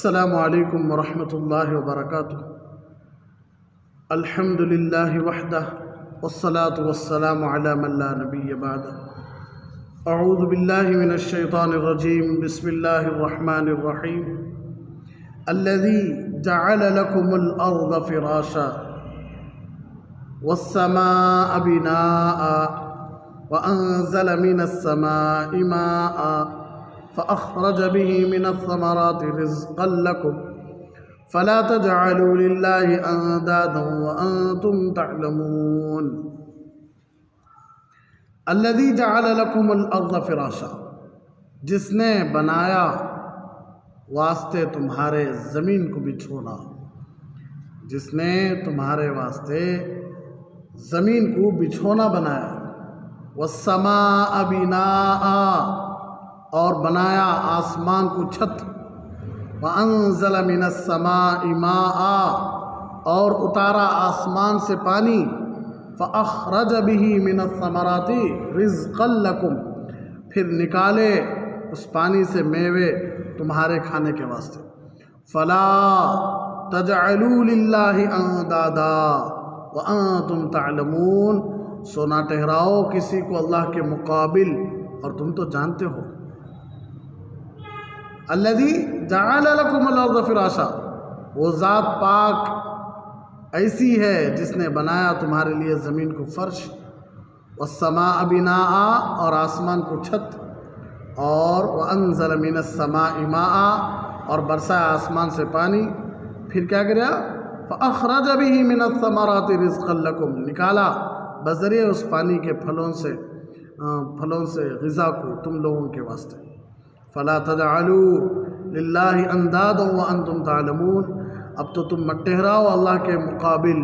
السلام علیکم ورحمۃ اللہ وبرکاتہ۔ الحمد للہ وحدہ والصلاة والسلام علی من لا نبی بعدہ۔ اعوذ باللہ من الشیطان الرجیم، بسم اللہ الرحمن الرحیم۔ الذی جعل لکم الارض فراشا والسماء بناء وانزل من السماء ماء فأخرج به من الثمرات رزقا لكم فلا تجعلوا لله أندادا وأنتم تعلمون۔ الذي جعل لكم الأرض فراشا، جس نے بنایا واسطے تمہارے زمین کو بچھونا، جس نے تمہارے واسطے زمین کو بچھونا بنایا۔ والسماء بناء، اور بنایا آسمان کو چھت۔ وَأَنزَلَ مِنَ السَّمَاءِ مَاءً، اور اتارا آسمان سے پانی۔ فَأَخْرَجَ بِهِ مِنَ الثَّمَرَاتِ رِزْقًا لَكُمْ، پھر نکالے اس پانی سے میوے تمہارے کھانے کے واسطے۔ فَلَا تَجْعَلُوا لِلَّهِ أَنْدَادًا وَأَنْتُمْ تَعْلَمُونَ، سو نہ ٹھہراؤ کسی کو اللہ کے مقابل اور تم تو جانتے ہو۔ الذی جعل لکم الارض فراشا، وہ ذات پاک ایسی ہے جس نے بنایا تمہارے لیے زمین کو فرش۔ والسماء بناء، اور آسمان کو چھت۔ اور وانزل من السماء ماء، اور برسایا آسمان سے پانی۔ پھر کیا کریا؟ فاخرج به من الثمرات رزقا لکم، نکالا بذریعہ اس پانی کے پھلوں سے غذا کو تم لوگوں کے واسطے۔ فلا تجعلوا للہ اندادا وانتم تعلمون، اب تو تم مت ٹھہراؤ اللہ کے مقابل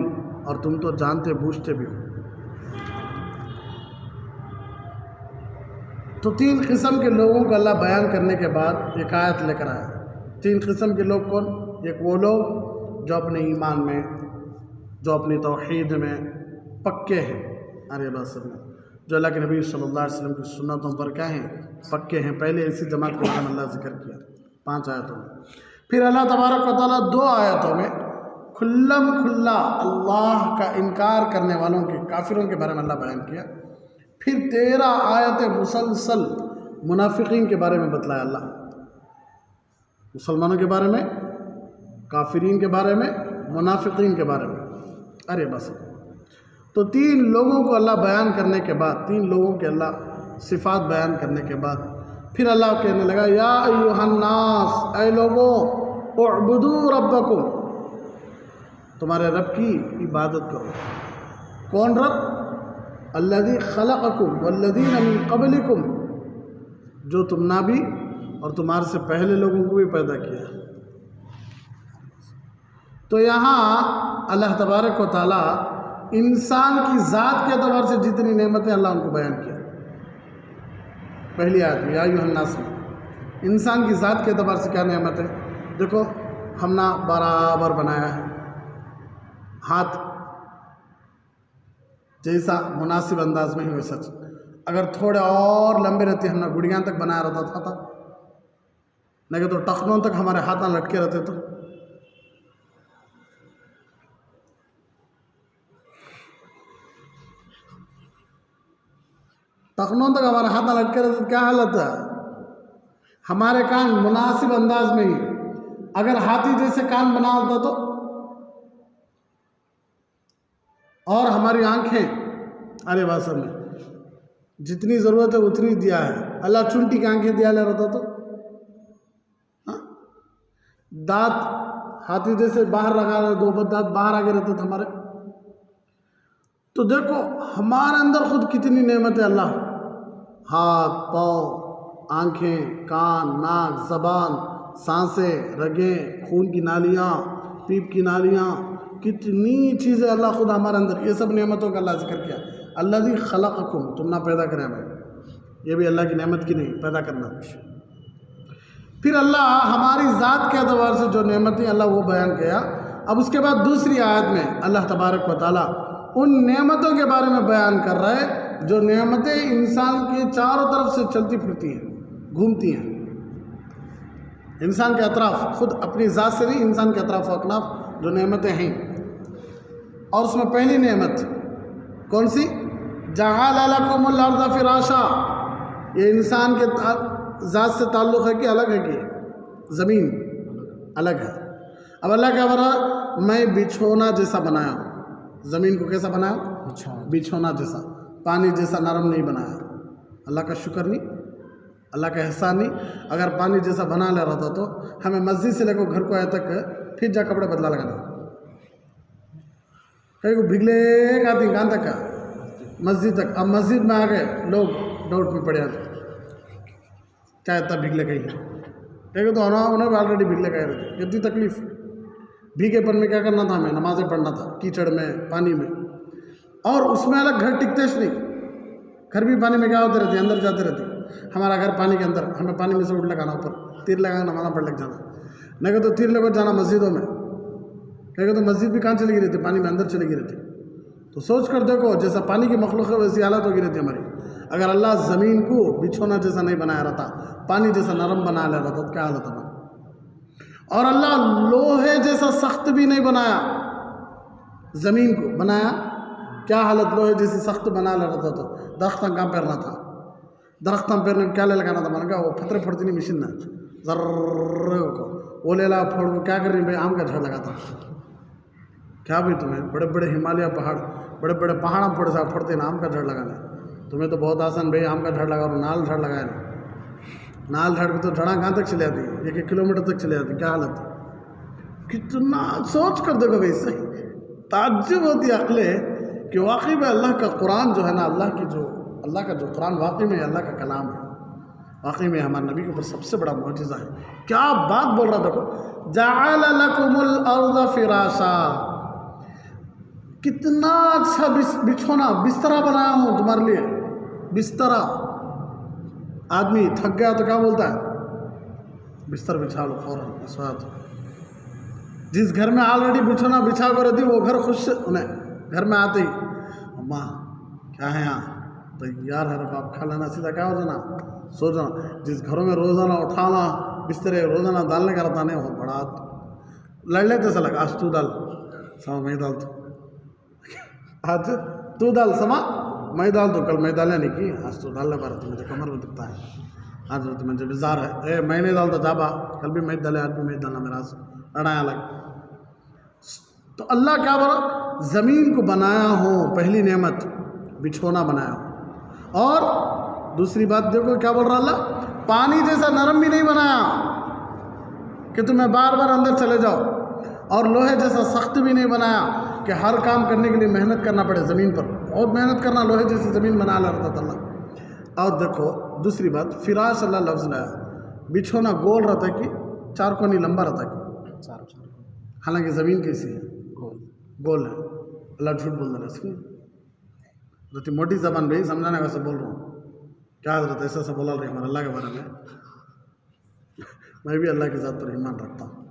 اور تم تو جانتے بوجھتے بھی ہو۔ تو تین قسم کے لوگوں کو اللہ بیان کرنے کے بعد ایک آیت لے کر آیا۔ تین قسم کے لوگ کون؟ ایک وہ لوگ جو اپنے ایمان میں، جو اپنی توحید میں پکے ہیں، ارے بس جو اللہ کے نبی صلی اللہ علیہ وسلم کی سنتوں پر کیا ہیں؟ پکے ہیں۔ پہلے اسی جماعت کو اللہ ذکر کیا 5 آیتوں میں۔ پھر اللہ تبارک و تعالیٰ 2 آیتوں میں کھلم کھلا اللہ کا انکار کرنے والوں کے کافروں کے بارے میں اللہ بیان کیا۔ پھر 13 آیتیں مسلسل منافقین کے بارے میں بتلایا اللہ، مسلمانوں کے بارے میں، کافرین کے بارے میں، منافقین کے بارے میں۔ ارے بس تو 3 لوگوں کو اللہ بیان کرنے کے بعد، 3 لوگوں کے اللہ صفات بیان کرنے کے بعد پھر اللہ کہنے لگا یا ایھا الناس، اے لوگوں، اعبدوا ربکم، تمہارے رب کی عبادت کرو۔ کون رب؟ الذی خلقکم والذین من قبلکم، جو تم نبی اور تمہارے سے پہلے لوگوں کو بھی پیدا کیا۔ تو یہاں اللہ تبارک و تعالیٰ انسان کی ذات کے اعتبار سے جتنی نعمتیں اللہ ان کو بیان کیا۔ پہلی آیت میں یا ایھا الناس میں انسان کی ذات کے اعتبار سے کیا نعمت ہے؟ دیکھو ہم نے برابر بنایا ہے، ہاتھ جیسا مناسب انداز میں ہی ویسا، اگر تھوڑے اور لمبے رہتے ہم نے گڑیاں تک بنایا رہتا تھا، نہیں تو ٹخنوں تک ہمارے ہاتھ نہ لٹکے رہتے تو۔ ٹخنوں تک ہمارے ہاتھ نہ لٹکے رہتے تو کیا حالت ہے؟ ہمارے کان مناسب انداز میں ہی، اگر ہاتھی جیسے کان بنا ہوتا تو، اور ہماری آنکھیں، ارے بات میں جتنی ضرورت ہے اتنی دیا ہے اللہ، چنٹی کی آنکھیں دیا لے رہتا تو، دانت ہاتھی جیسے باہر لگا رہے، 2 دانت باہر آگے رہتے تھے ہمارے۔ تو دیکھو ہمارے اندر خود کتنی نعمت ہے اللہ، ہاتھ، پاؤں، آنکھیں، کان، ناک، زبان، سانسیں، رگیں، خون کی نالیاں، پیپ کی نالیاں، کتنی چیزیں اللہ خود ہمارے اندر، یہ سب نعمتوں کا اللہ ذکر کیا۔ الذی خلقکم، تم نہ پیدا کرے ہمیں، یہ بھی اللہ کی نعمت کی نہیں، پیدا کرنا۔ پھر اللہ ہماری ذات کے اعتبار سے جو نعمتیں اللہ وہ بیان کیا۔ اب اس کے بعد دوسری آیت میں اللہ تبارک و تعالیٰ ان نعمتوں کے بارے میں بیان کر رہا ہے جو نعمتیں انسان کے چاروں طرف سے چلتی پھرتی ہیں، گھومتی ہیں۔ انسان کے اطراف، خود اپنی ذات سے نہیں، انسان کے اطراف و اکناف جو نعمتیں ہیں. اور اس میں پہلی نعمت کون سی؟ جعل لکم الارض فراشا. یہ انسان کے ذات سے تعلق ہے کہ الگ ہے؟ کہ زمین الگ ہے. اب اللہ کیا بول رہا؟ میں بچھونا جیسا بنایا ہوں. زمین کو کیسا بنایا؟ بچھونا جیسا، پانی جیسا نرم نہیں بنایا. اللہ کا شکر نہیں، اللہ کا احسان نہیں. اگر پانی جیسا بنا لے رہا تھا تو ہمیں مسجد سے لے کر گھر کو آئے تک پھر جا کپڑے بدلا لگانا. کہیں کو بھگلے آتی کہاں تک کا؟ مسجد تک. اب مسجد میں آ گئے لوگ ڈاؤٹ میں پڑے آتے کیا اتنا بھگلے کہیں کہیں تو انہیں بھی آلریڈی بھگلے کہہ رہے تھے. اتنی تکلیف بھیگے پن میں کیا کرنا تھا؟ ہمیں نمازیں پڑھنا تھا کیچڑ میں، پانی میں. اور اس میں الگ گھر ٹکتے نہیں. گھر بھی پانی میں کیا ہوتے رہتے، اندر جاتے رہتے. ہمارا گھر پانی کے اندر، ہمیں پانی میں سے اٹھ لگانا، اوپر تیر لگانا، نماز پڑھ لگ جانا. نہیں کہ تو تیر لے کر جانا مسجدوں میں. کہ تو مسجد بھی کہاں چلی گئی رہتی؟ پانی میں اندر چلی گئی رہتی. تو سوچ کر دیکھو، جیسا پانی کی مخلوق ہے ویسی حالت ہوگی رہتی ہماری. اگر اللہ زمین کو بچھونا جیسا نہیں بنایا رہتا، پانی جیسا نرم بنا لے رہا تھا تو کیا حالت ہماری. اور اللہ لوہے جیسا سخت بھی نہیں بنایا، زمین کو بنایا کیا حالت؟ لوہے جیسی سخت بنا لے رہا تھا. تو درختاں کہاں پھیرنا تھا؟ درختاں پھیرنے کیا لے لگانا تھا؟ میں کہا وہ پتھرے پھوڑتی نہیں مشین نہ ذرے کو وہ لے لا پھوڑ کو کیا کر رہی بھائی؟ آم کا جھاڑ لگاتا. کیا بھائی تمہیں بڑے بڑے ہمالیہ پہاڑ، بڑے بڑے پہاڑاں پھوڑتے ہیں آم کا جھاڑ لگانا. تمہیں تو بہت آسان بھائی، آم کا جھاڑ لگا رہا، نال جھاڑ لگایا نا. نال جھاڑ پہ تو جھڑاں کہاں تک چلی جاتی ہے؟ 1 کلومیٹر تک چلی جاتی. کیا حالت ہے؟ کتنا سوچ کر دیکھو بھائی. صحیح تعجب ہوتی عقلیں کہ واقعی میں اللہ کا قرآن جو ہے نا، اللہ کا جو قرآن واقعی میں اللہ کا کلام ہے. واقعی میں ہمارے نبی کے اوپر سب سے بڑا معجزہ ہے. کیا بات بول رہا دیکھو، جعل لکم الارض فراشا. کتنا اچھا بچھونا، بسترا بنایا ہوں تمہارے لیے. بسترا، آدمی تھک گیا تو کیا بولتا ہے؟ بستر بچھا لو فوراً سوات. جس گھر میں آلریڈی بچھونا بچھا کر رہتی وہ گھر خوش، انہیں گھر میں آتے ہی اماں کیا ہے یہاں تو یار ہے باپ کھا لینا، سیدھا کیا ہو جانا، سو جانا. جس گھروں میں روزانہ اٹھانا بسترے روزانہ ڈالنے کا رہتا نہیں، وہ بڑا لڑ لیتے سے لگا. آج تو ڈال سما میں ڈال، تو آج تو ڈال سما میں ڈال دو، کل میں ڈالنے نہیں کی، آج تو ڈالنے پا رہا تھا. مجھے کمر میں دکھتا ہے، آج تو مجھے بزار ہے، میں نہیں ڈالتا جابا، کل بھی میں ڈالے آج بھی میں ڈالنا، میرا لڑایا الگ. تو اللہ کیا بولا؟ زمین کو بنایا ہوں، پہلی نعمت بچھونا بنایا ہوں. اور دوسری بات دیکھو کیا بول رہا اللہ، پانی جیسا نرم بھی نہیں بنایا کہ تمہیں بار بار اندر چلے جاؤ، اور لوہے جیسا سخت بھی نہیں بنایا کہ ہر کام کرنے کے لیے محنت کرنا پڑے زمین پر، اور محنت کرنا، لوہے جیسی زمین بنا لا رہا تھا اللہ. اور دیکھو دوسری بات، فراش اللہ لفظ لایا. بچھونا گول رہتا ہے کہ 4 کونی لمبا رہتا ہے، حالانکہ زمین کیسی ہے؟ گول ہے. اللہ جھوٹ بول رہا ہے اس کی رہتی موٹی زبان بھائی سمجھانے ویسے بول رہا ہوں. کیا حضرت ایسا ایسا بولا رہے ہمارے اللہ کے بارے میں. میں بھی اللہ کی ذات پر ایمان رکھتا ہوں،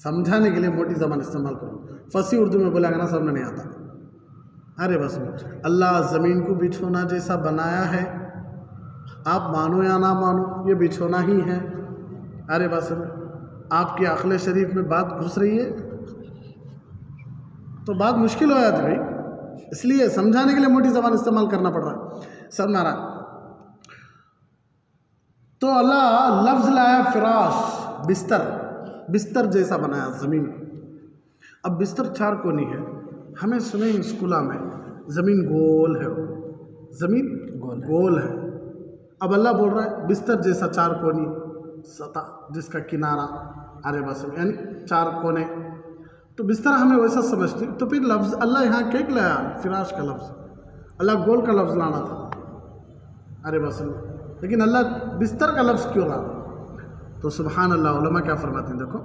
سمجھانے کے لیے موٹی زبان استعمال کروں. فصیح اردو میں بولا گا نا، سمجھ نہیں آتا. ارے بس اللہ زمین کو بچھونا جیسا بنایا ہے، آپ مانو یا نہ مانو یہ بچھونا ہی ہے. ارے بس آپ کی عقل شریف میں بات گھس رہی ہے تو بات مشکل ہو جاتی بھائی. اس لیے سمجھانے کے لیے موٹی زبان استعمال کرنا پڑ رہا ہے. سب نارا تو اللہ لفظ لایا فراش، بستر، بستر جیسا بنایا زمین کو. اب بستر 4 کونی ہے، ہمیں سنیں اسکولہ میں زمین گول ہے، زمین گول ہے. اب اللہ بول رہا ہے بستر جیسا 4 کونی سطح جس کا کنارہ، ارے بس یعنی 4 کونے. تو بستر ہمیں ویسا سمجھتی، تو پھر لفظ اللہ یہاں کیک لایا فراش کا لفظ. اللہ گول کا لفظ لانا تھا، ارے بس لیکن اللہ بستر کا لفظ کیوں لانا؟ تو سبحان اللہ، علماء کیا فرماتے ہیں دیکھو،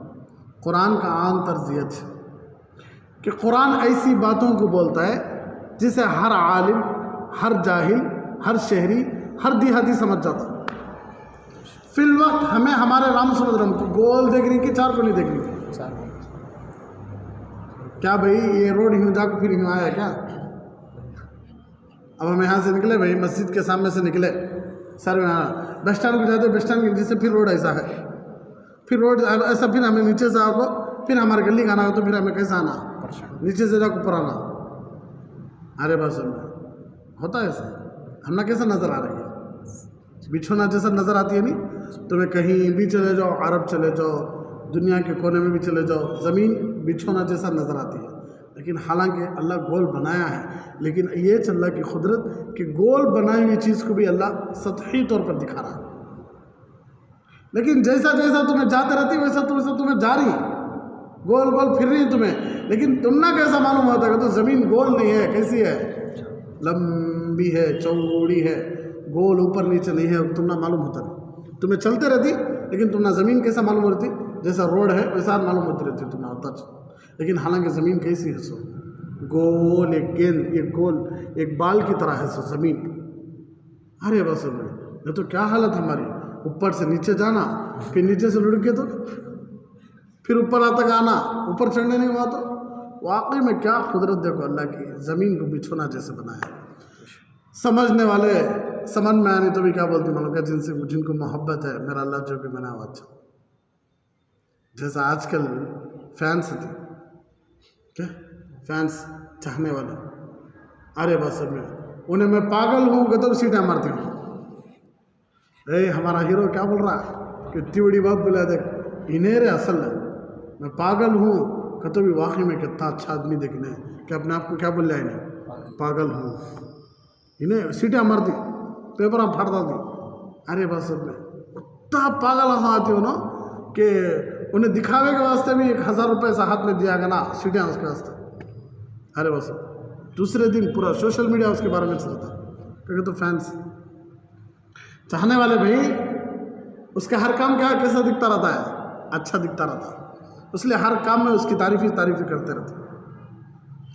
قرآن کا عام ترجیح کہ قرآن ایسی باتوں کو بولتا ہے جسے ہر عالم، ہر جاہل، ہر شہری، ہر دیہاتی سمجھ جاتا. فی الوقت ہمیں ہمارے رام سمجھ رہے کو گول دیکھ رہی کہ 4 کو نہیں دیکھ رہی. کیا بھائی یہ روڈ یوں جا کے پھر یوں آیا کیا؟ اب ہم یہاں سے نکلے بھائی، مسجد کے سامنے سے نکلے، سر بس اسٹینڈ کو جاتے بس اسٹینڈ جس سے پھر روڈ ایسا ہے، پھر روڈ ایسا، پھر ہمیں نیچے سے آ کو پھر ہمارے گلی کا آنا ہو تو پھر ہمیں کیسے آنا، نیچے سے جا کو اوپر آنا. ارے بس ہوتا ہے ایسا. ہم نہ کیسا نظر آ رہی ہے، بچھونا جیسا نظر آتی ہے نہیں. تمہیں کہیں بھی چلے جاؤ، عرب چلے جاؤ، دنیا کے کونے میں بھی چلے جاؤ، زمین بچھونا جیسا نظر آتی ہے. لیکن حالانکہ اللہ گول بنایا ہے، لیکن یہ اللہ کی قدرت کہ گول بنائی ہوئی چیز کو بھی اللہ سطحی طور پر دکھا رہا ہے. لیکن جیسا جیسا تمہیں جاتے رہتی ویسا تمہیں جا رہی، گول گول پھر رہی تمہیں. لیکن تم نہ کیسا معلوم ہوتا ہے کہ تو زمین گول نہیں ہے، کیسی ہے، لمبی ہے، چوڑی ہے، گول اوپر نیچے نہیں ہے. تم نہ معلوم ہوتا نہیں، تمہیں چلتے رہتی لیکن تم نہ زمین کیسا معلوم ہوتی، جیسا روڈ ہے ویسا معلوم ہوتی رہتی، تم نہ ہوتا. لیکن حالانکہ زمین کیسی ہے، سو گول، ایک گیند، ایک گول، ایک بال کی طرح ہے سو زمین. ارے بس یہ تو کیا حالت ہماری، اوپر سے نیچے جانا، پھر نیچے سے لڑک کے تو پھر اوپر تک آنا، اوپر چڑھنے نہیں ہوا تو. واقعی میں کیا قدرت دیکھو اللہ کی، زمین کو بچھونا جیسے بنایا. سمجھنے والے سمجھ میں آنی تو بھی کیا بولتی معلوم کہ جن کو محبت ہے میرا اللہ جو بھی بنا ہوا اچھا. جیسا آج کل فینس تھے، کیا فینس چاہنے والے، ارے بس میں انہیں میں پاگل ہوں کہ تو سیٹیں مارتی ہوں. اے ہمارا ہیرو کیا بول رہا ہے کہ اتنی بڑی بات بولا، دیکھ انہیں رے اصل ہے، میں پاگل ہوں کہ تو بھی واقعی میں کتنا اچھا آدمی دیکھنے کہ اپنے آپ کو کیا بول رہا ہے، پاگل ہوں. انہیں سیٹیں مارتی، پیپر پھاڑتا دی. ارے بس میں اتنا پاگل آتی ہوں نا کہ انہیں دکھاوے کے واسطے بھی 1000 روپے سے ہاتھ میں دیا گیا نا، سیٹیں اس کے واسطے. ارے بس دوسرے دن پورا سوشل میڈیا اس کے بارے میں چلتا کیونکہ تو فینس چاہنے والے بھائی، اس کا ہر کام کیا کیسا دکھتا رہتا ہے، اچھا دکھتا رہتا ہے، اس لیے ہر کام میں اس کی تعریف کرتے رہتے.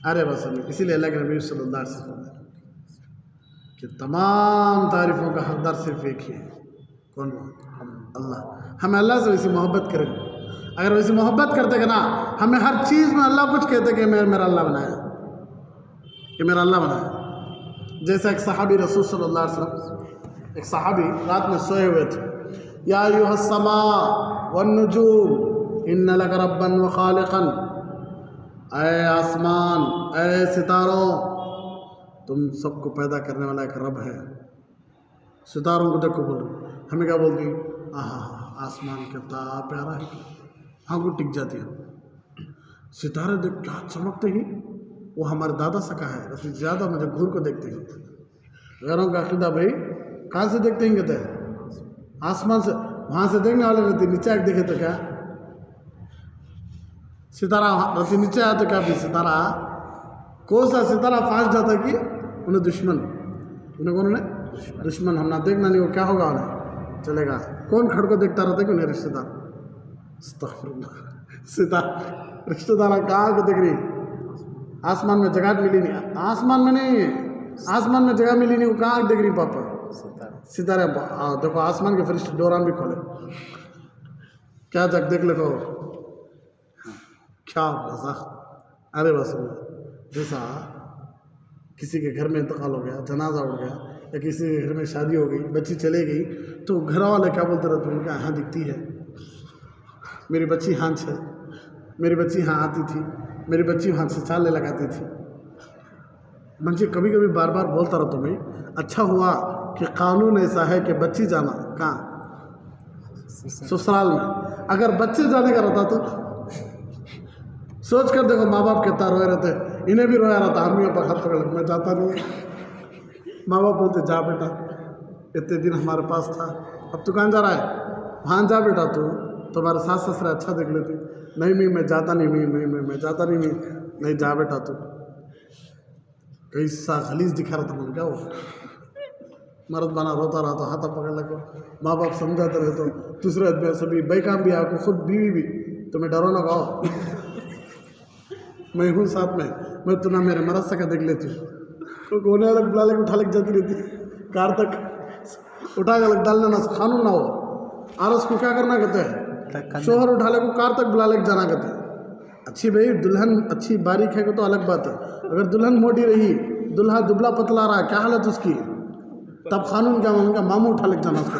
ارے بس اسی لیے اللہ کے نبی صلی اللہ علیہ وسلم کہ تمام تعریفوں کا حقدار صرف ایک ہی ہے، کون؟ اللہ. ہمیں اللہ سے ویسی محبت کریں، اگر ویسی محبت کرتے کہ نا، ہمیں ہر چیز میں اللہ کچھ کہتے کہ میرا اللہ بنایا، کہ میرا اللہ بنایا. جیسا ایک صحابی رسول صلی اللہ علیہ وسلم، ایک صحابی رات میں سوئے ہوئے تھے. یا ایھا السماء والنجوم ان لک ربا وخالقا، اے آسمان، اے ستاروں، تم سب کو پیدا کرنے والا ایک رب ہے. ستاروں کو دیکھو، بول رہے ہمیں کیا بولتی، آسمان کتنا پیارا ہے، ہاں وہ ٹک جاتی ہے. ستارے دیکھ کیا چمکتے ہی، وہ ہمارے دادا سکا ہے، اس زیادہ مجھے گھور کو دیکھتے ہیں. غیروں کا عقیدہ بھائی کہاں سے دیکھتے ہیں، کہتے ہیں آسمان سے، وہاں سے دیکھنے والے رہتے نیچے آ کے دیکھے تو کیا ستارہ رہتی نیچے آیا تو کیا بھی ستارہ کون سا ستارہ پھانس جاتا کہ انہیں دشمن، انہیں کون انہیں دشمن، ہم نہ دیکھنا نہیں، وہ کیا ہوگا انہیں چلے گا. کون کھڑ کو دیکھتا رہتا کہ انہیں رشتہ دار، استغفر اللہ، ستارہ رشتہ دار کہاں کو دیکھ رہی، آسمان میں جگہ ملی نہیں، آسمان میں نہیں، آسمان میں جگہ ملی نہیں، وہ کہاں دیکھ رہی پاپا، ستارے. دیکھو آسمان کے فرشتے دوران بھی کھولے، کیا جگ دیکھ لے کو کیا مزہ. ارے بس جیسا کسی کے گھر میں انتقال ہو گیا، جنازہ اٹھ گیا، یا کسی کے گھر میں شادی ہو گئی، بچی چلے گئی، تو گھر والے کیا بولتے رہتے ہیں، کیا ہاں دکھتی ہے، میری بچی ہاں ہے، میری بچی ہاں آتی تھی، میری بچی وہاں سے چالنے لگاتی تھی. مجھے کبھی کبھی بار بار بولتا رہتا ہوں بھائی اچھا ہوا کہ قانون ایسا ہے کہ بچی جانا کہاں، سسرال میں. اگر بچے جانے کا رہتا تو سوچ کر دیکھو، ماں باپ کتنا روئے رہتے، انہیں بھی رویا رہتا، ہم پر ہاتھ پکڑ میں جاتا نہیں. ماں باپ بولتے جا بیٹا، اتنے دن ہمارے پاس تھا، اب تو کہاں جا رہا ہے، وہاں جا بیٹا، تو تمہارے ساس سسرے اچھا دیکھ لیتے. نہیں میں جاتا نہیں، میں جاتا نہیں جا بیٹا. تو کیسا خلیج دکھا رہا تھا مجھے، کیا وہ مرد بنا روتا رہا تو ہاتھ پکڑ لگو، ماں باپ سمجھاتے رہے تو دوسرے آدمی سبھی بھائی کام بھی آپ کو، خود بیوی بھی، تمہیں ڈرو نہ کہو میں ہوں ساتھ میں تو نہ میرے مرد سکا دیکھ لیتی ہوں، کونے الگ بلا لے اٹھا لگ جاتی رہتی کار تک، اٹھا کے الگ ڈالنا نہ قانون نہ ہو. عرض کو کیا کرنا کہتے ہیں، شوہر اٹھا لے کو کار تک بلا لے جانا کہتے ہیں. اچھی بھائی دلہن اچھی باریک ہے تو الگ بات ہے، اگر دلہن موٹی رہی، دلہا دبلا پتلا رہا، کیا حالت اس کی، تب قانون کیا مانگا، ماموں اٹھا لے جانا اس کو.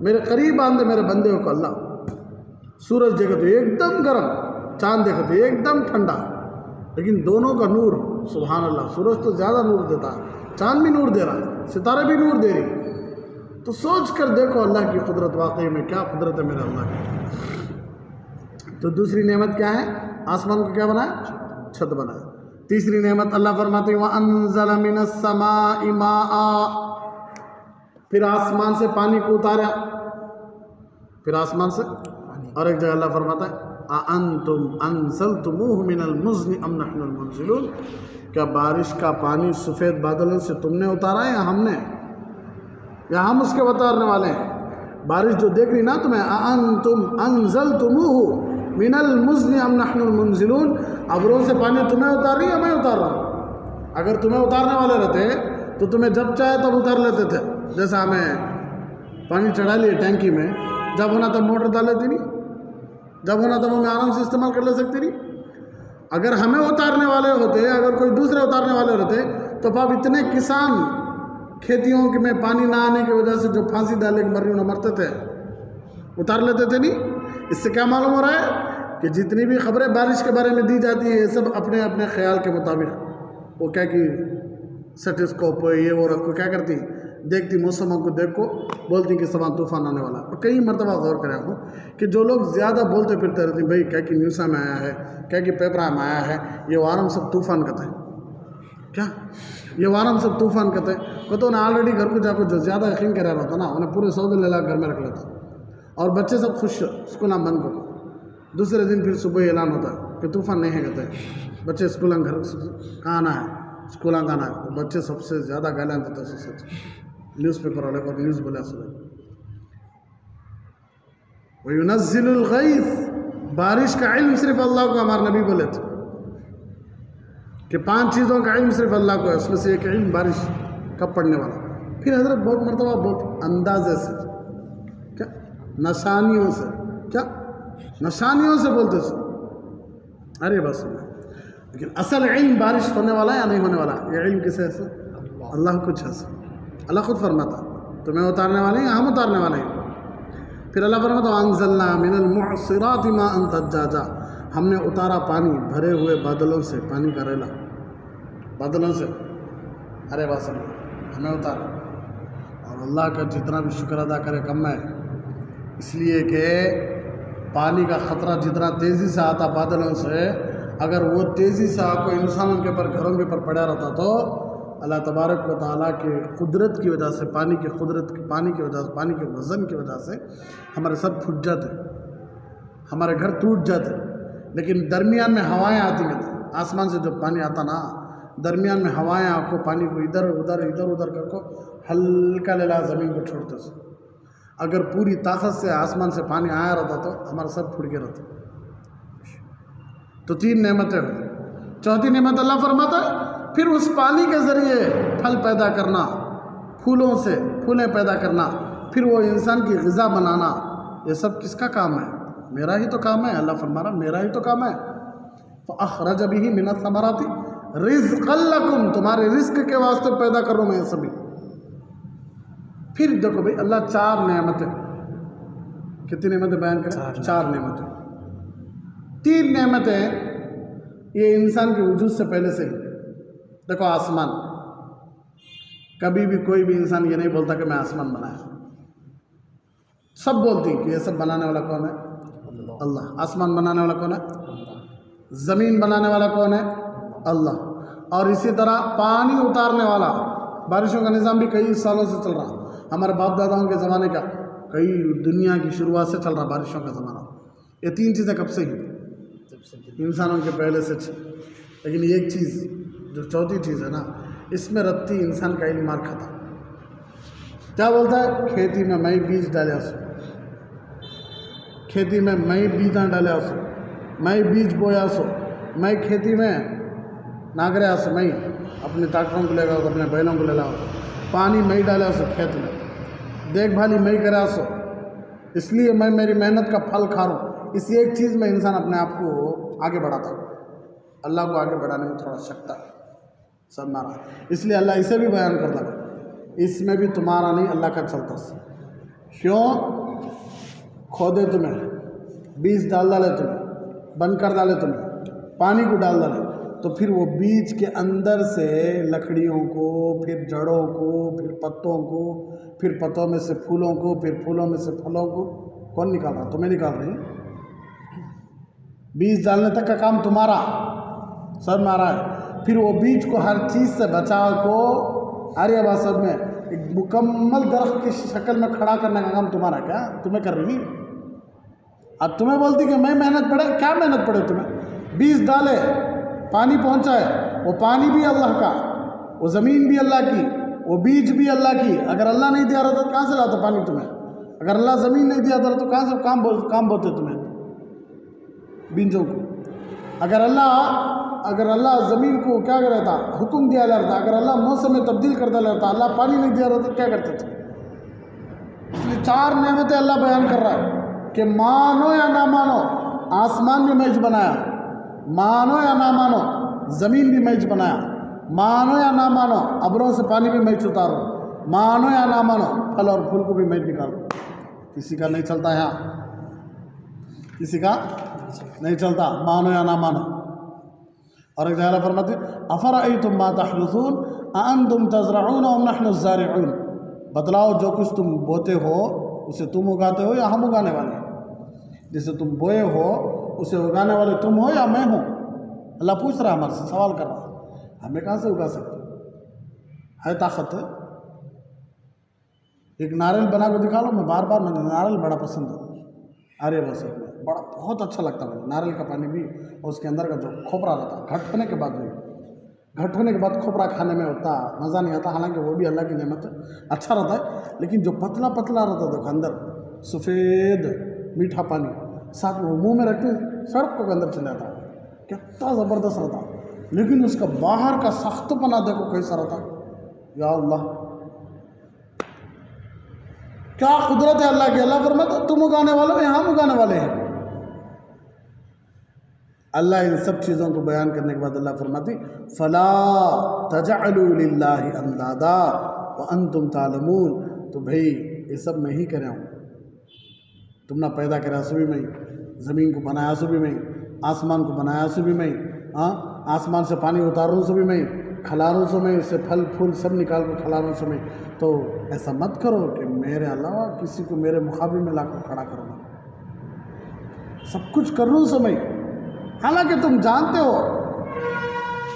میرے قریب آن دے میرے بندے کو اللہ. سورج دیکھے تو ایک دم گرم, چاند دیکھے تو ایک دم ٹھنڈا, لیکن دونوں کا نور سبحان اللہ. سورج تو زیادہ نور دیتا ہے, چاند بھی نور دے رہا ہے, ستارے بھی نور دے رہی. تو سوچ کر دیکھو اللہ کی قدرت, واقعی میں کیا قدرت ہے میرے اللہ کی. تو دوسری نعمت کیا ہے؟ آسمان کو کیا بنایا؟ چھت بنایا. تیسری نعمت اللہ فرماتے ہیں وَأَنزَلَ مِنَ السَّمَاءِ مَاءً, پھر آسمان سے پانی کو اتارا, پھر آسمان سے. اور ایک جگہ اللہ فرماتا ہے أَأَنْتُمْ أَنزَلْتُمُوهُ مِنَ الْمُزْنِ أَمْ نَحْنُ الْمُنزِلُونَ, کیا بارش کا پانی سفید بادلوں سے تم نے اتارا ہے یا ہم نے, یا ہم اس کے اتارنے والے ہیں؟ بارش جو دیکھ رہی نا تمہیں, أَأَنْتُمْ أَنزَلْتُمُوهُ مِنَ الْمُزْنِ أَمْ نَحْنُ الْمُنزِلُونَ, ابروں سے پانی تمہیں اتار رہی ہے یا میں اتار رہا ہوں؟ اگر تمہیں اتارنے والے رہتے تو تمہیں جب چاہے تب اتار لیتے تھے. جیسا ہمیں پانی چڑھا لیے ٹینکی میں, جب ہونا تب موٹر ڈال لیتی نہیں, جب ہونا تب ہمیں آرام سے استعمال کر لے سکتی نہیں. اگر ہمیں اتارنے والے ہوتے, اگر کوئی دوسرے اتارنے والے رہتے تو اب اتنے کسان کھیتیوں میں پانی نہ آنے کی وجہ سے جو پھانسی ڈالے کے مرنے مرتے تھے, اتار لیتے تھے نہیں. اس سے کیا معلوم ہو رہا ہے کہ جتنی بھی خبریں بارش کے بارے میں دی جاتی ہیں یہ سب اپنے اپنے خیال کے مطابق, وہ کیا کہ سیٹسکوپ یہ وہ رکھ کو کیا کرتی, دیکھتی موسموں کو دیکھ کو بولتی کہ سامان طوفان آنے والا. اور کئی مرتبہ غور کرے ہوں کہ جو لوگ زیادہ بولتے پھرتے رہتے ہیں, بھائی کیا کہ نیوسا میں آیا ہے, کیا کہ پیپرا میں آیا ہے, یہ وارم سب طوفان کہتے ہیں. کیا یہ وارم سب طوفان کہتے ہیں؟ وہ تو انہیں آلریڈی گھر کو جا کو جو زیادہ یقین کرا رہا ہوتا نا, انہیں پورے سودے لے لا گھر میں رکھ لیتا, اور بچے سب خوش, اسکول بند کو. دوسرے دن پھر صبح اعلان ہوتا ہے کہ طوفان نہیں ہے, کہتے ہیں بچے اسکول گھر کہاں آنا ہے, اسکول کا آنا ہے. بچے سب سے زیادہ گالیاں دیتے ہیں سچ, نیوز پیپر والے کو نیوز بولے سو. وَيُنَزِّلُ الْغَيْثَ, بارش کا علم صرف اللہ کو ہمارے نبی بولے تھے کہ 5 چیزوں کا علم صرف اللہ کو ہے, اس میں سے ایک علم بارش کب پڑنے والا. پھر حضرت بہت مرتبہ بہت اندازے سے, کیا نشانیوں سے, کیا نشانیوں سے بولتے سو, ارے بس. لیکن اصل علم بارش ہونے والا ہے یا نہیں ہونے والا, یہ علم کسے ہے؟ اللہ کچھ ہے. اللہ خود فرماتا تمہیں اتارنے والے ہیں یا ہم اتارنے والے ہیں. پھر اللہ فرماتا وَأَنزَلْنَا مِنَ الْمُعْصِرَاتِ مَاءً ثَجَّاجًا, ہم نے اتارا پانی بھرے ہوئے بادلوں سے, پانی کا ریلا بادلوں سے. ارے بس ہمیں اتارا. اور اللہ کا جتنا بھی شکر ادا کرے کم ہے, اس لیے کہ پانی کا خطرہ جتنا تیزی سے آتا بادلوں سے, اگر وہ تیزی سے آپ کو انسانوں کے اوپر گھروں کے اوپر پڑا رہتا تو اللہ تبارک و تعالیٰ کے قدرت کی وجہ سے, پانی کی قدرت, پانی کی وجہ سے, پانی کے وزن کی وجہ سے ہمارے سب پھٹ جاتے, ہمارے گھر ٹوٹ جاتے. لیکن درمیان میں ہوائیں آتی ہیں, آسمان سے جو پانی آتا نا, درمیان میں ہوائیں آپ کو پانی کو ادھر ادھر کر کو ہلکا لیلا زمین کو چھوڑتے. اگر پوری طاقت سے آسمان سے پانی آیا رہتا تو ہمارا سب پھٹ گیا رہتا. تو 3 نعمتیں. چوتھی نعمت اللہ فرماتا ہے پھر اس پانی کے ذریعے پھل پیدا کرنا, پھولوں سے پھولیں پیدا کرنا, پھر وہ انسان کی غذا بنانا. یہ سب کس کا کام ہے؟ میرا ہی تو کام ہے. اللہ فرما رہا میرا ہی تو کام ہے. فَأَخْرَجَ بِهِ مِنَ الثَّمَرَاتِ رِزْقًا لَكُمْ, تمہارے رزق کے واسطے پیدا کروں میں یہ سبھی. پھر دیکھو بھئی اللہ 4 نعمتیں, کتنی نعمتیں بیان کریں؟ 4 نعمتیں. 3 نعمتیں یہ انسان کے وجود سے پہلے سے ہی. دیکھو آسمان, کبھی بھی کوئی بھی انسان یہ نہیں بولتا کہ میں آسمان بنایا, سب بولتی کہ یہ سب بنانے والا کون ہے؟ اللہ. آسمان بنانے والا کون ہے؟ زمین بنانے والا کون ہے؟ اللہ. اور اسی طرح پانی اتارنے والا, بارشوں کا نظام بھی کئی سالوں سے چل رہا, ہمارے باپ داداؤں کے زمانے کا, کئی دنیا کی شروعات سے چل رہا بارشوں کا زمانہ. یہ 3 چیزیں کب سے ہی انسانوں کے پہلے سے چل. لیکن ایک چیز جو چوتھی چیز ہے نا, اس میں رتی انسان کا علم مار کھاتا. کیا بولتا ہے؟ کھیتی میں میں بیج ڈالیا سو, کھیتی میں میں بیجاں ڈالیا سو, میں بیج بویا سو, میں کھیتی میں ناگریا سو, میں اپنے ٹریکٹروں کو لے گا, اپنے بیلوں کو لے لاؤ, پانی میں ڈالیا سو, کھیت میں دیکھ بھالی میں کرا سو, اس لیے میں میری محنت کا پھل کھا رہا ہوں. اس ایک چیز میں انسان اپنے آپ کو آگے بڑھاتا ہے. اللہ کو آگے بڑھانے میں تھوڑا شکتا ہے سب مارا, اس لیے اللہ اسے بھی بیان کرتا ہے, اس میں بھی تمہارا نہیں اللہ کا چلتا. کیوں کھودے تمہیں، بیج ڈال ڈالے تمہیں، بند کر ڈالے تمہیں، پانی کو ڈال ڈالے، تو پھر وہ بیج کے اندر سے لکڑیوں کو، پھر جڑوں کو، پھر پتوں کو، پھر پتوں میں سے پھولوں کو، پھر پھولوں میں سے پھلوں کو کون نکال رہا؟ تمہیں نکال رہی ہیں۔ بیج ڈالنے تک کا کام تمہارا، سب میں آ رہا ہے۔ پھر وہ بیج کو ہر چیز سے بچا کو آریہ باسب میں ایک مکمل درخت کی شکل میں کھڑا کرنے کا کام تمہارا، کیا تمہیں کر رہی؟ اب تمہیں بولتی کہ میں محنت پڑے، کیا محنت پڑے تمہیں؟ بیج ڈالے، پانی پہنچائے، وہ پانی بھی اللہ کا، وہ زمین بھی اللہ کی، وہ بیج بھی اللہ کی۔ اگر اللہ نہیں دیا رہا تو کہاں سے لاتا پانی تمہیں؟ اگر اللہ زمین نہیں دیا تھا تو کہاں سے کام بولتے تمہیں بیجوں کو؟ اگر اللہ زمین کو کیا کر رہا تھا؟ حکم دیا جا رہا تھا۔ اگر اللہ موسم میں تبدیل کرتا رہتا، اللہ پانی نہیں دیا رہا تو کیا کرتے تھے؟ اس لیے 4 نعمتیں اللہ بیان کر رہا ہے کہ مانو یا نہ مانو، آسمان بھی میچ بنایا، مانو یا نہ مانو زمین بھی میچ بنایا، مانو یا نہ مانو ابروں سے پانی بھی میچ اتارو، مانو یا نہ مانو پھل اور پھول کو بھی میچ نکالو۔ کسی کا نہیں چلتا یہاں، کسی کا نہیں چلتا، مانو یا نہ مانو۔ اور ایک جگہ فرماتے افرأیتم ما تحرثون اانتم تزرعون ام نحن الزارعون، بتلاؤ جو کچھ تم بوتے ہو اسے تم اگاتے ہو یا ہم اگانے والے ہیں؟ جسے تم بوئے ہو اسے اگانے والے تم ہو یا میں ہوں؟ اللہ پوچھ رہا ہے، ہمارے سے سوال کر رہا ہے، ہمیں کہاں سے اگا سکتے؟ ہے طاقت ہے؟ ایک ناریل بنا کو دکھا لو، میں بار بار مجھے ناریل بڑا پسند ہے، آریہ باسب میں بڑا بہت اچھا لگتا ہے ناریل کا پانی بھی، اور اس کے اندر کا جو کھوپرا رہتا ہے، گھٹ ہونے کے بعد بھی، گھٹ ہونے کے بعد کھوپرا کھانے میں ہوتا مزہ نہیں آتا، حالانکہ وہ بھی اللہ کی نعمت ہے، اچھا رہتا ہے، لیکن جو پتلا پتلا رہتا تھا اندر سفید میٹھا پانی ساتھ میں وہ منہ میں رکھتے سڑک کو اندر چلے جاتا، کتنا زبردست رہتا، لیکن اس کا باہر کا سخت پنا دیکھو کیسا رہتا، یا اللہ کیا قدرت ہے اللہ کی۔ اللہ فرماتا تم اگانے والے ہو یا ہم اگانے والے ہیں؟ اللہ ان سب چیزوں کو بیان کرنے کے بعد اللہ فرماتی فلا تجعلوا للہ اندادا وانتم تعلمون، تو بھئی یہ سب میں ہی کرے ہوں، تم نہ پیدا کرا سو بھی میں، زمین کو بنایا سو بھی میں، آسمان کو بنایا سو بھی میں، آسمان سے پانی اتاروں سو بھی میں، کھلاروں سو میں، اس سے پھل پھول سب نکال کر کھلاروں سو میں، تو ایسا مت کرو کہ میرے علاوہ کسی کو میرے مقابل میں لا کر کھڑا کرو گا، سب کچھ کر رہوں سو میں، حالانکہ تم جانتے ہو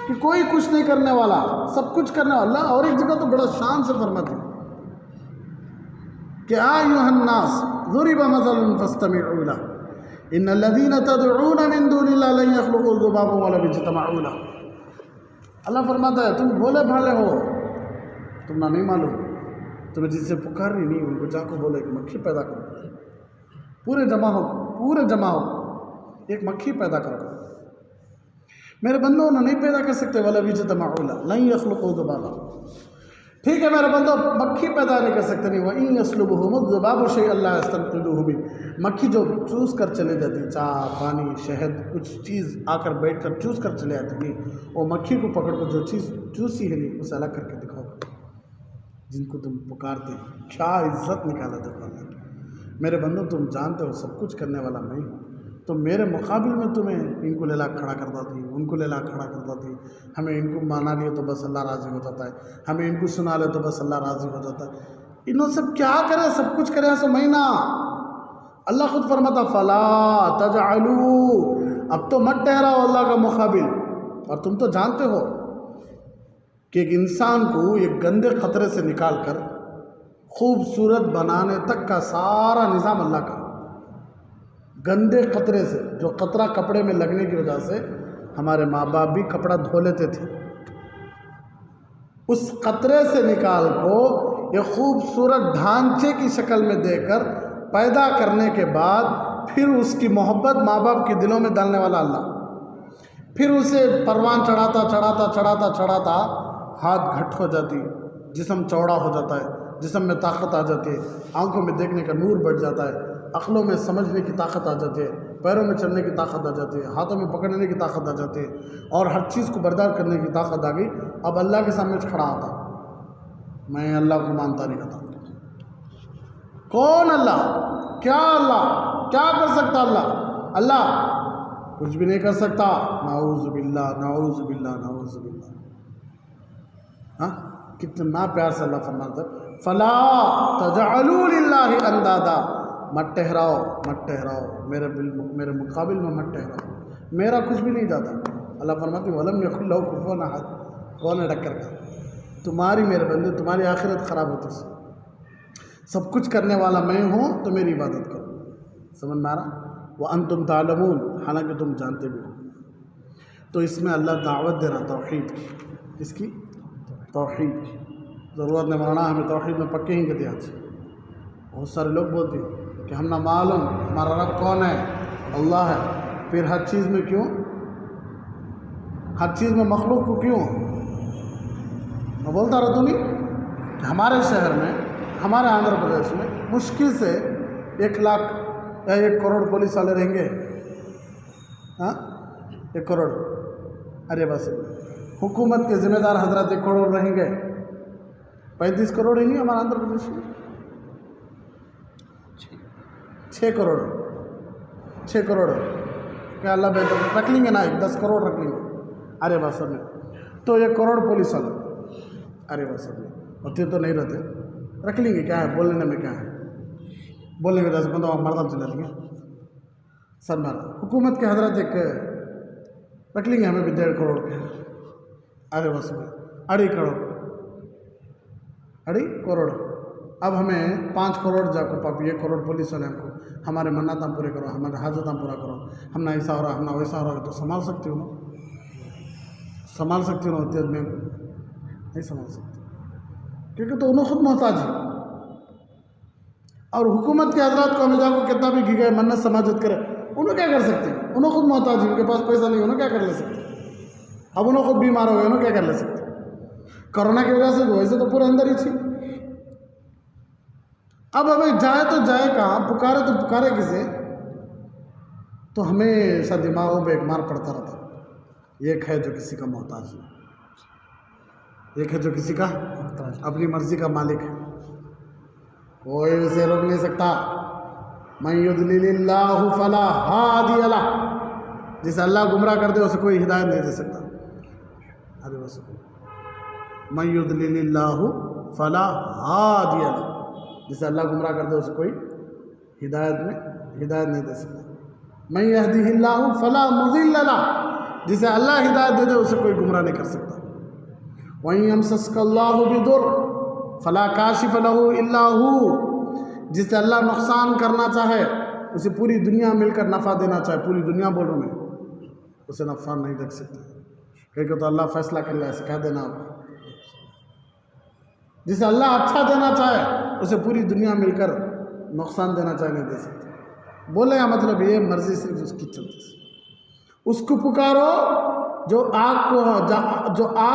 کہ کوئی کچھ نہیں کرنے والا، سب کچھ کرنے والا۔ اور ایک جگہ تو بڑا شان سے فرماتے کہ ایھا الناس ضرب مثل فاستمعوا له ان الذين تدعون من دون الله لن يخلقوا ذبابا ولو اجتمعوا له۔ اللہ فرماتا ہے تم بولے بھالے ہو، تم نہ نہیں معلوم، تمہیں جس سے پکار رہی نہیں ان کو جا کو بولے کہ مکھی پیدا کرو، پورے جمع ہو ایک مکھی پیدا کرو، میرے بندوں نے نہیں پیدا کر سکتے، وَلَوْ اجْتَمَعُوا لَن يَخْلُقُوا ذُبَابًا، ٹھیک ہے میرے بندوں مکھی پیدا نہیں کر سکتے، نہیں وَإِن يَسْلُبْهُمُ الذُّبَابُ شَيْئًا لَا يَسْتَنقِذُوهُ مِنْهُ، مکھی جو چوس کر چلے جاتی، چائے پانی شہد کچھ چیز آ کر بیٹھ کر چوس کر چلے جاتی تھی، وہ مکھی کو پکڑ کر جو چیز چوسی ہے نہیں اسے الگ کر کے دکھاؤ، جن کو تم پکارتے کیا عزت نکالا دیکھو اللہ، میرے بندوں تم جانتے ہو سب کچھ کرنے والا میں ہوں، تو میرے مقابل میں تمہیں ان کو لے لا کھڑا کرتا تھی، ان کو لے لا کھڑا کرتا تھی، ہمیں ان کو مانا لیے تو بس اللہ راضی ہو جاتا ہے، ہمیں ان کو سنا لے تو بس اللہ راضی ہو جاتا ہے، انہوں سب کیا کرے، سب کچھ کرے سو مہینہ۔ اللہ خود فرماتا فلا تجعلوا، اب تو مت ٹھہراؤ اللہ کا مقابل، اور تم تو جانتے ہو کہ ایک انسان کو ایک گندے قطرے سے نکال کر خوبصورت بنانے تک کا سارا نظام اللہ کا، گندے قطرے سے، جو قطرہ کپڑے میں لگنے کی وجہ سے ہمارے ماں باپ بھی کپڑا دھو لیتے تھے، اس قطرے سے نکال کو یہ خوبصورت ڈھانچے کی شکل میں دے کر پیدا کرنے کے بعد پھر اس کی محبت ماں باپ کے دلوں میں ڈالنے والا اللہ، پھر اسے پروان چڑھاتا ہاتھ گھٹ ہو جاتی، جسم چوڑا ہو جاتا ہے، جسم میں طاقت آ جاتی ہے، آنکھوں میں دیکھنے کا نور بڑھ جاتا ہے، عقلوں میں سمجھنے کی طاقت آ جاتی ہے، پیروں میں چلنے کی طاقت آ جاتی ہے، ہاتھوں میں پکڑنے کی طاقت آ جاتی ہے، اور ہر چیز کو برداشت کرنے کی طاقت آ گئی۔ اب اللہ کے سامنے کھڑا آتا، میں اللہ کو مانتا نہیں رہتا، کون اللہ؟ کیا اللہ؟ کیا کر سکتا اللہ؟ اللہ کچھ بھی نہیں کر سکتا. نعوذ باللہ نعوذ باللہ نعوذ باللہ. ہاں کتنا پیار سے اللہ فرماتا ہے فلا تجعلوا للہ اندادا. مت ٹھہراؤ میرے مقابل میں مت ٹھہراؤ. میرا کچھ بھی نہیں جاتا. اللہ فرماتے ہیں ولم یکن لہ کفوا احد. کون ہے ٹکر کا؟ تمہاری میرے بندے تمہاری آخرت خراب ہوتی ہے. سب کچھ کرنے والا میں ہوں تو میری عبادت کرو. سمجھ میں آ رہا؟ وَأَنْتُمْ تَعْلَمُونَ حالانکہ تم جانتے بھی ہو. تو اس میں اللہ دعوت دے رہا توحید کی. کس کی؟ توحید کی. ضرورت نہیں مولانا ہمیں توحید میں پکے ہی گتے آج. بہت سارے لوگ بولتے ہیں کہ ہم نہ معلوم ہمارا رب کون ہے؟ اللہ ہے. پھر ہر چیز میں کیوں؟ ہر چیز میں مخلوق کو کیوں؟ میں بولتا رہتا ہوں نہیں کہ ہمارے شہر میں ہمارے آندھرا پردیش میں مشکل سے 1 لاکھ یا 1 کروڑ پولیس والے رہیں گے. ہاں 1 کروڑ. ارے بس حکومت کے ذمہ دار حضرات 1 کروڑ رہیں گے. 35 کروڑ ہی نہیں ہمارا آندھرا پردیش میں. 6 کروڑ 6 کروڑ کیا اللہ بہتر رکھ لیں گے نا. 10 کروڑ رکھ لیں گے. ارے بس میں تو 1 کروڑ پولیس والے. ارے بس میں ہوتے تو نہیں رہتے. رکھ لیں گے. کیا ہے بولنے میں؟ کیا ہے بولنے میں؟ 10 بندہ مردہ چلا لیں گے سر مارا. حکومت کے حضرات 1 رکھ لیں گے ہمیں بھی 1.5 کروڑ کے. ارے بس میں 2.5 کروڑ. اب ہمیں 5 کروڑ جا کو پاپی 1 کروڑ پولیس والے ہم کو ہمارے منت ہم پورے کرو, ہمارے حاجت ہم پورا کرو. ہم نہ ایسا ہو رہا ہم نہ ویسا ہو رہا. تو سنبھال سکتی ہو نا؟ سنبھال سکتی ہو نا؟ ہوتی آدمی نہیں سنبھال سکتی کیونکہ تو انہوں خود محتاج ہے. اور حکومت کے حضرات کو ہمیں جا کو کتنا بھی گھی گئے منت سماجت کرے انہوں کیا کر سکتے ہیں؟ انہوں خود محتاج ہے. ان کے پاس پیسہ نہیں. انہوں کیا کر لے سکتے؟ اب انہوں خود بیمار ہو گئے. انہوں کیا کر لے سکتے؟ کرونا کی وجہ سے ویسے تو پورے اندر ہی تھی. اب ہمیں جائے تو جائے کہاں؟ پکارے تو پکارے کسے؟ تو ہمیشہ دماغوں پہ ایک مار پڑتا رہتا. ایک ہے جو کسی کا محتاج ہے. ایک ہے جو کسی کا اپنی مرضی کا مالک ہے. کوئی اسے روک نہیں سکتا. من یضلل اللہ فلا ہادی لہ. جسے اللہ گمراہ کر دے اسے کوئی ہدایت نہیں دے سکتا. ارے بس من یضلل اللہ فلا ہادی لہ. جسے اللہ گمراہ کر دے اسے کوئی ہدایت نہیں دے سکتا. من یہدہ اللہ فلا مضل لہ. جسے اللہ ہدایت دے دے اسے کوئی گمراہ نہیں کر سکتا. وَإِن يَمْسَسْكَ اللَّهُ بِضُرٍّ فَلَا كَاشِفَ لَهُ إِلَّا هُوَ. جسے اللہ نقصان کرنا چاہے اسے پوری دنیا مل کر نفع دینا چاہے, پوری دنیا بولوں میں اسے نقصان نہیں دیکھ سکتے کیونکہ تو اللہ فیصلہ کر لیا ایسے کہہ دینا. جسے اللہ اچھا دینا چاہے اسے پوری دنیا مل کر نقصان دینا چاہے نہیں دے سکتے. بولے کا مطلب یہ مرضی صرف اس کی چلتی. اس کو پکارو جو آگ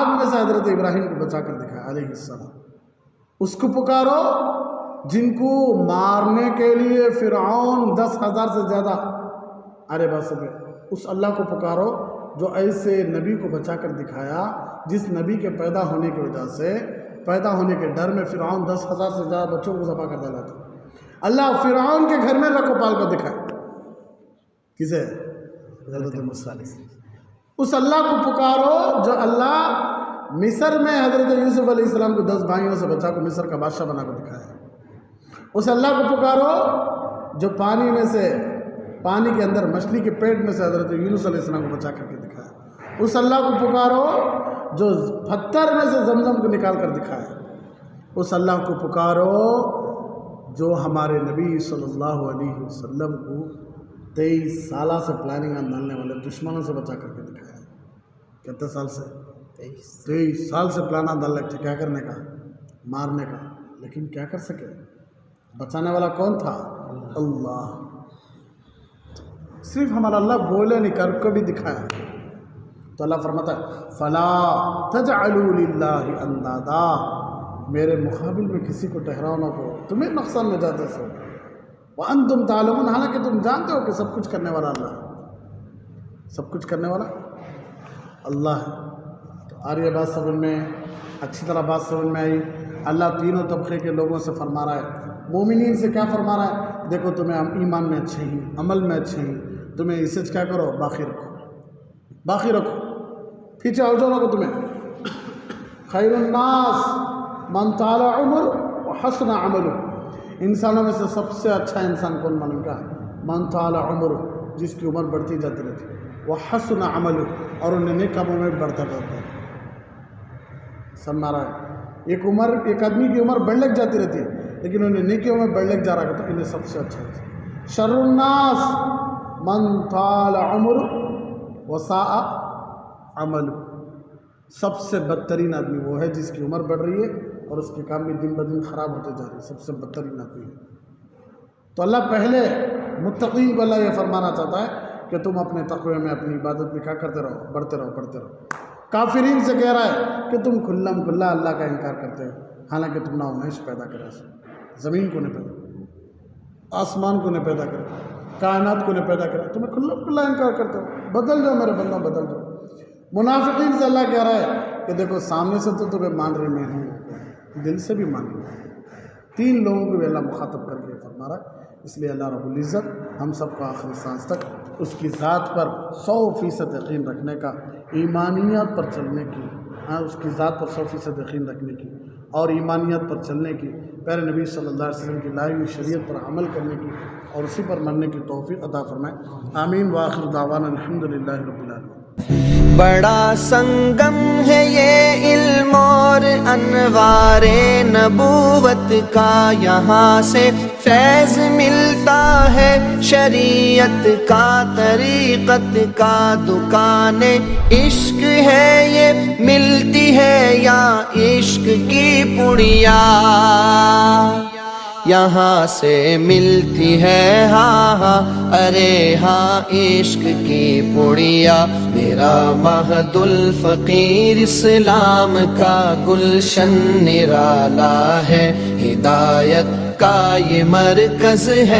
میں سے حضرت ابراہیم کو بچا کر دکھایا علیہ السلام. اس کو پکارو جن کو مارنے کے لیے فرعون 10,000 سے زیادہ. ارے بس اس اللہ کو پکارو جو ایسے نبی کو بچا کر دکھایا جس نبی کے پیدا ہونے کی وجہ سے, پیدا ہونے کے ڈر میں فرعون 10,000 سے زیادہ بچوں کو ذبح کر ڈالا تھا. اللہ فرعون کے گھر میں رکھو پال کر دکھایا. کسے؟ حضرت موسیٰ علیہ السلام. اس اللہ کو پکارو جو اللہ مصر میں حضرت یوسف علیہ السلام کو 10 بھائیوں سے بچا کو مصر کا بادشاہ بنا کر دکھایا. اس اللہ کو پکارو جو پانی میں سے, پانی کے اندر مچھلی کے پیٹ میں سے حضرت یونس علیہ السلام کو بچا کر کے دکھایا. اس اللہ کو پکارو جو پتھر میں سے زمزم کو نکال کر دکھایا. اس اللہ کو پکارو جو ہمارے نبی صلی اللہ علیہ وسلم کو 23 سالہ سے پلاننگ ڈالنے والے دشمنوں سے بچا کر کے دکھایا. کتنے سال سے؟ 23 سال سے پلانا ڈال رکھتے کیا کرنے کا؟ مارنے کا. لیکن کیا کر سکے؟ بچانے والا کون تھا؟ اللہ. صرف ہمارا اللہ بولے نہیں کر کو بھی دکھایا. تو اللہ فرماتا ہے فلا تجعلوا للہ اندادا. میرے مقابل میں کسی کو ٹھہراؤ نہ کرو. تمہیں نقصان میں جاتے سو وانتم تعلمون. حالانکہ تم جانتے ہو کہ سب کچھ کرنے والا اللہ ہے. سب کچھ کرنے والا اللہ ہے. تو آ رہی ہے بات سمجھ میں؟ اچھی طرح بات سمجھ میں آئی. اللہ تینوں طبقے کے لوگوں سے فرما رہا ہے مومنین سے کیا فرما رہا ہے؟ دیکھو تمہیں ایمان میں اچھے ہی، عمل میں اچھے ہی، تمہیں اسے کیا کرو؟ باقی رکھو، باقی رکھو، پیچھے ہو جاؤ رکھو تمہیں۔ خیر الناس من طال عمر وحسن عمل، انسانوں میں سے سب سے اچھا انسان کون بنے گا؟ من طال عمر، جس کی عمر بڑھتی جاتی رہتی ہے، وحسن عمل، اور انہیں نیک کاموں میں بڑھتا رہتا ہے۔ سمجھ رہا ہے؟ ایک آدمی کی عمر بڑھ لگ جاتی رہتی ہے لیکن انہیں نیکیوں میں بڑھ لگ جا رہا ہے، تو انہیں سب سے اچھا ہے۔ شر الناس من طال عمر وساء عمل، سب سے بدترین آدمی وہ ہے جس کی عمر بڑھ رہی ہے اور اس کے کام بھی دن بدن خراب ہوتے جا رہے ہیں، سب سے بدترین آدمی ہے۔ تو اللہ پہلے متقین کو اللہ یہ فرمانا چاہتا ہے کہ تم اپنے تقوی میں، اپنی عبادت میں کیا کرتے رہو؟ بڑھتے رہو، بڑھتے رہو۔ کافرین سے کہہ رہا ہے کہ تم کھلم کھلا اللہ کا انکار کرتے ہو، حالانکہ تم نہ انیش پیدا کرا، زمین کو نہیں پیدا، آسمان کو نہیں پیدا کرا، کائنات کو نہیں پیدا کرا، تمہیں کھلم کھلا انکار کرتے ہو۔ بدل جاؤ میرے بندہ، بدل جاؤ۔ منافقین سے اللہ کہہ رہا ہے کہ دیکھو سامنے سے تو تمہیں مان رہے میں ہوں، دل سے بھی مان رہے۔ تین لوگوں کو بھی اللہ مخاطب کر کے فرما رہا ہے۔ اس لیے اللہ رب العزت ہم سب کو آخری سانس تک اس کی ذات پر 100% یقین رکھنے کا، ایمانیات پر چلنے کی، اس کی ذات پر 100% یقین رکھنے کی اور ایمانیات پر چلنے کی، پیارے نبی صلی اللہ علیہ وسلم کی لائی ہوئی شریعت پر عمل کرنے کی اور اسی پر مرنے کی توفیق عطا فرمائے۔ آمین وآخر دعوانا الحمدللہ رب العالمین۔ بڑا سنگم ہے یہ علم اور انوار نبوت کا، یہاں سے فیض ملتا ہے شریعت کا، طریقت کا دکان عشق ہے یہ، ملتی ہے یا عشق کی پڑیا، یہاں سے ملتی ہے ہاں ہاں ارے ہاں عشق کی پڑیا۔ میرا مہد الفقیر اسلام کا گلشن نرالا ہے، ہدایت کا یہ مرکز ہے۔